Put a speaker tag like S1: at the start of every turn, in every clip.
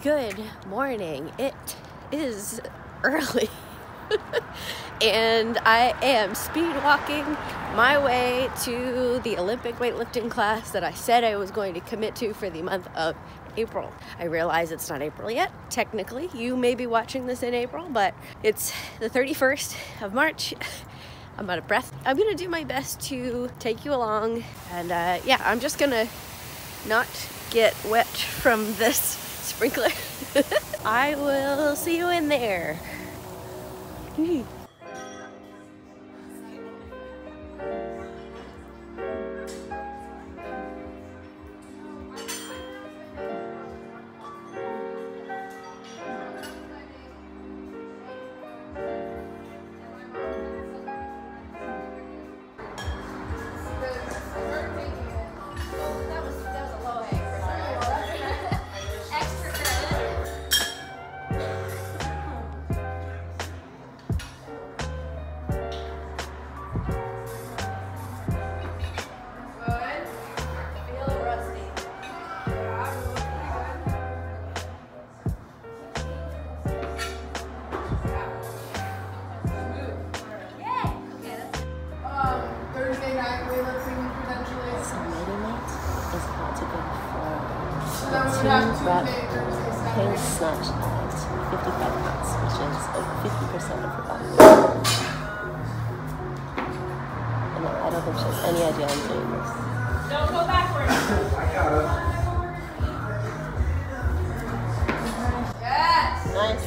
S1: Good morning. It is early and I am speed walking my way to the Olympic weightlifting class that I said I was going to commit to for the month of April. I realize it's not April yet. Technically, you may be watching this in April, but it's the 31st of March. I'm out of breath. I'm gonna do my best to take you along, and yeah, I'm just gonna not get wet from this sprinkler. I will see you in there.
S2: Rep pain snatch at 55 pounds, which is over 50% of her body weight. And I don't think she has any idea I'm doing this.
S3: Don't go backwards. I got it.
S2: Yes! Nice.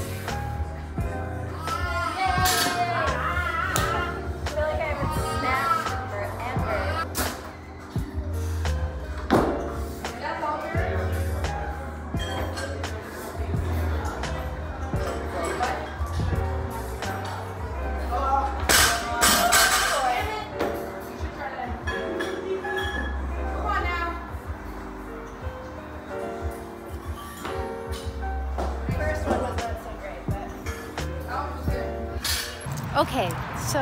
S1: Okay, so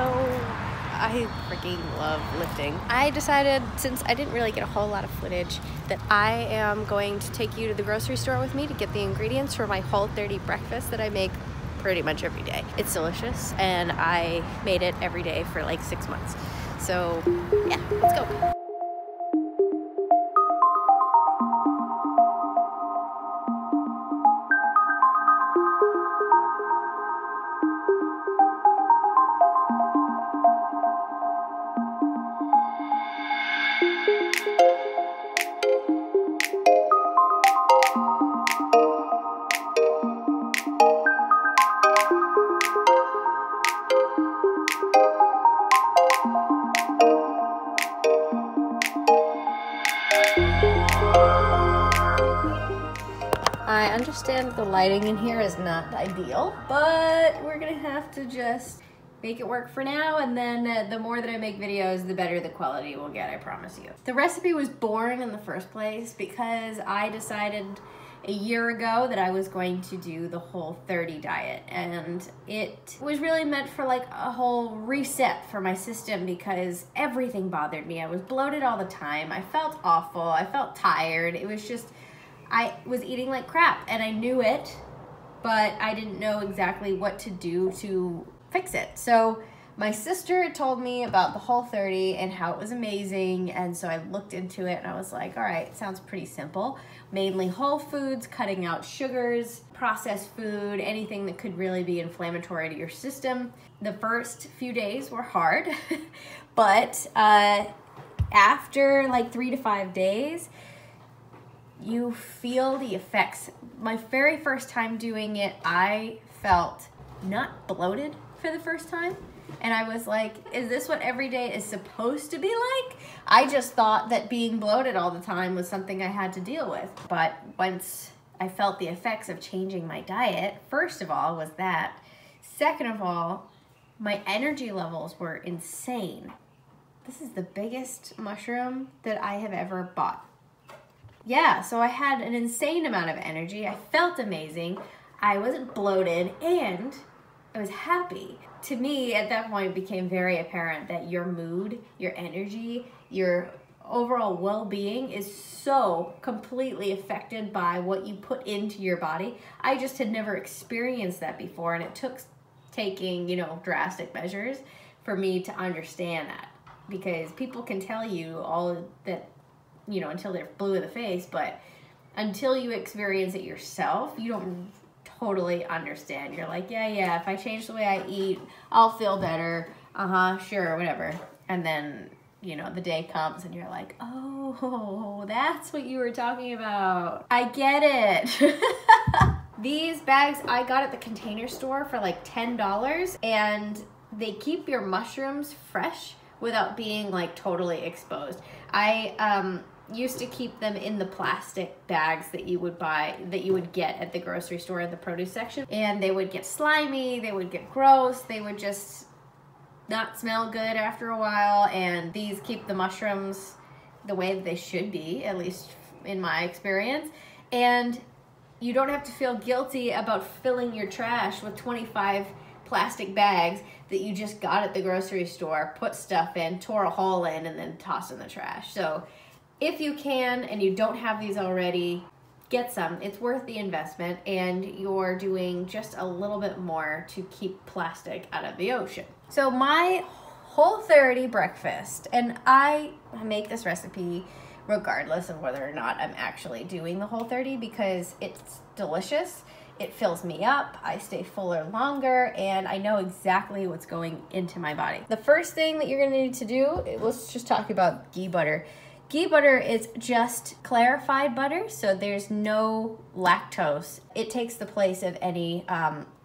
S1: I freaking love lifting. I decided, since I didn't really get a whole lot of footage, that I am going to take you to the grocery store with me to get the ingredients for my Whole30 breakfast that I make pretty much every day. It's delicious, and I made it every day for like 6 months. So yeah, let's go. I understand the lighting in here is not ideal, but we're gonna have to just make it work for now, and then the more that I make videos, the better the quality will get, I promise you. The recipe was born in the first place because I decided a year ago that I was going to do the Whole30 diet, and it was really meant for like a whole reset for my system because everything bothered me. I was bloated all the time, I felt awful, I felt tired. It was just, I was eating like crap, and I knew it, but I didn't know exactly what to do to fix it. So my sister told me about the Whole30 and how it was amazing, and so I looked into it and I was like, all right, it sounds pretty simple. Mainly whole foods, cutting out sugars, processed food, anything that could really be inflammatory to your system. The first few days were hard, but after like 3 to 5 days, you feel the effects. My very first time doing it, I felt not bloated for the first time. And I was like, is this what every day is supposed to be like? I just thought that being bloated all the time was something I had to deal with. But once I felt the effects of changing my diet, first of all was that. Second of all, my energy levels were insane. This is the biggest mushroom that I have ever bought. Yeah, so I had an insane amount of energy. I felt amazing. I wasn't bloated, and I was happy. To me, at that point, it became very apparent that your mood, your energy, your overall well-being is so completely affected by what you put into your body. I just had never experienced that before, and it took taking, you know, drastic measures for me to understand that, because people can tell you all that, you know, until they're blue in the face, but until you experience it yourself, you don't totally understand. You're like, yeah, if I change the way I eat, I'll feel better. Sure, whatever. And then, you know, the day comes and you're like, oh, that's what you were talking about. I get it. These bags I got at the Container Store for like $10, and they keep your mushrooms fresh without being like totally exposed. I used to keep them in the plastic bags that you would buy, that you would get at the grocery store in the produce section, and they would get slimy, they would get gross, they would just not smell good after a while. And these keep the mushrooms the way that they should be, at least in my experience. And you don't have to feel guilty about filling your trash with 25 plastic bags that you just got at the grocery store, put stuff in, tore a hole in, and then tossed in the trash. So if you can and you don't have these already, get some. It's worth the investment, and you're doing just a little bit more to keep plastic out of the ocean. So my Whole30 breakfast, and I make this recipe regardless of whether or not I'm actually doing the Whole30, because it's delicious. It fills me up, I stay fuller longer, and I know exactly what's going into my body. The first thing that you're gonna need to do, let's just talk about ghee butter. Ghee butter is just clarified butter, so there's no lactose. It takes the place of any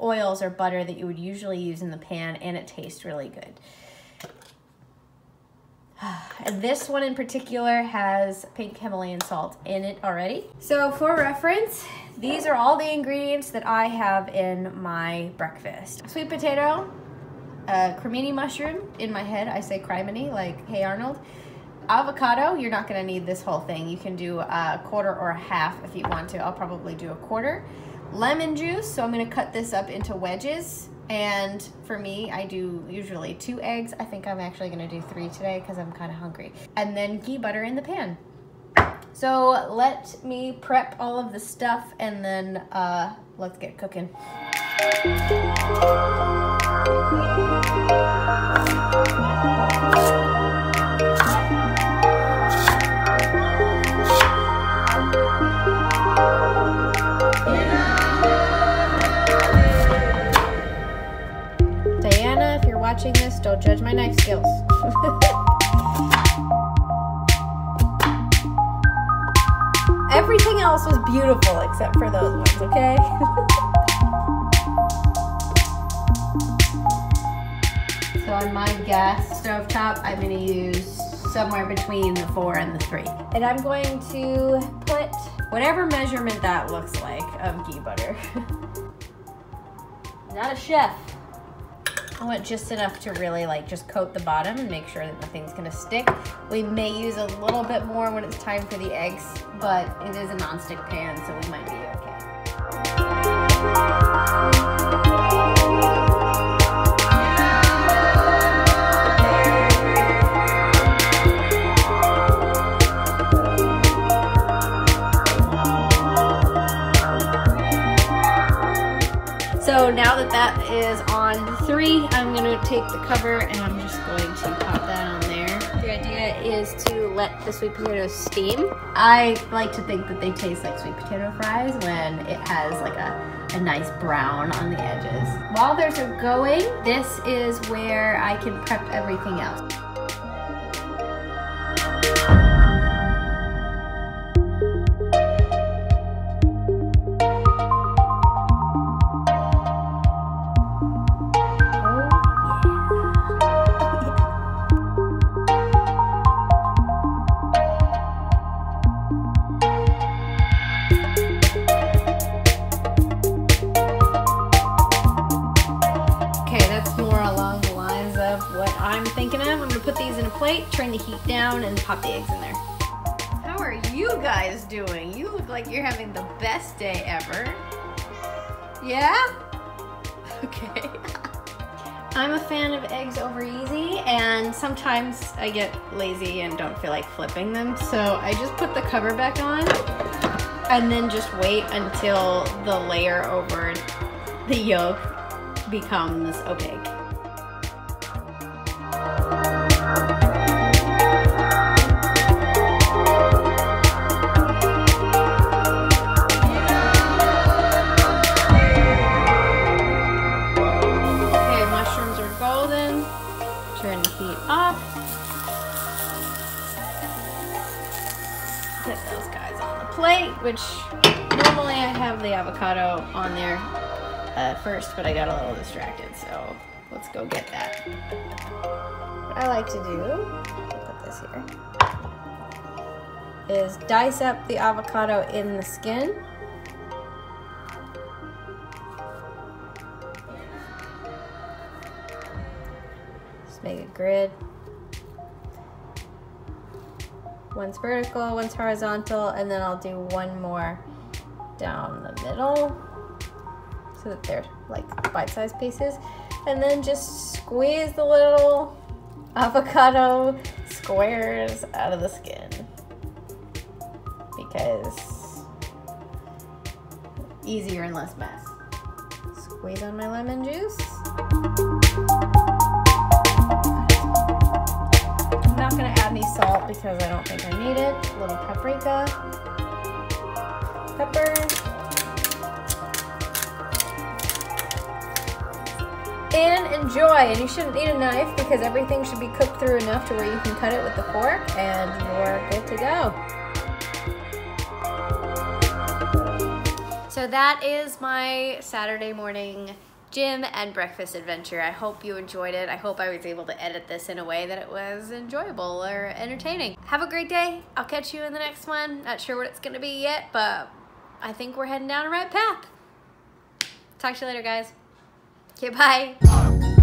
S1: oils or butter that you would usually use in the pan, and it tastes really good. And this one in particular has pink Himalayan salt in it already. So for reference, these are all the ingredients that I have in my breakfast. Sweet potato, cremini mushroom, in my head I say criminy, like Hey Arnold. Avocado, you're not gonna need this whole thing. You can do a quarter or a half if you want to. I'll probably do a quarter. Lemon juice, so I'm gonna cut this up into wedges. And for me, I do usually 2 eggs. I think I'm actually gonna do 3 today because I'm kind of hungry. And then ghee butter in the pan. So let me prep all of the stuff, and then let's get cooking. Diana, if you're watching this, don't judge my knife skills. Everything else was beautiful except for those ones, okay? So on my gas stovetop, I'm going to use somewhere between the 4 and the 3. And I'm going to put whatever measurement that looks like of ghee butter. Not a chef. I want just enough to really like just coat the bottom and make sure that nothing's gonna stick. We may use a little bit more when it's time for the eggs, but it is a non-stick pan, so we might be okay. So now that that is on 3, I'm gonna take the cover and I'm just going to pop that on there. The idea is to let the sweet potatoes steam. I like to think that they taste like sweet potato fries when it has like a nice brown on the edges. While those are going, this is where I can prep everything else. Turn the heat down and pop the eggs in there. How are you guys doing? You look like you're having the best day ever. Yeah? Okay. I'm a fan of eggs over easy, and sometimes I get lazy and don't feel like flipping them, so I just put the cover back on and then just wait until the layer over the yolk becomes opaque. Turn the heat off. Get those guys on the plate, which normally I have the avocado on there first, but I got a little distracted, so let's go get that. What I like to do, put this here, is dice up the avocado in the skin. Make a grid. One's vertical, one's horizontal, and then I'll do one more down the middle so that they're like bite-sized pieces. And then just squeeze the little avocado squares out of the skin, because easier and less mess. Squeeze on my lemon juice. I'm not going to add any salt because I don't think I need it. A little paprika, pepper, and enjoy. And you shouldn't need a knife because everything should be cooked through enough to where you can cut it with the fork and you're good to go. So that is my Saturday morning gym and breakfast adventure. I hope you enjoyed it. I hope I was able to edit this in a way that it was enjoyable or entertaining. Have a great day. I'll catch you in the next one. Not sure what it's gonna be yet, but I think we're heading down the right path. Talk to you later, guys. Okay, bye.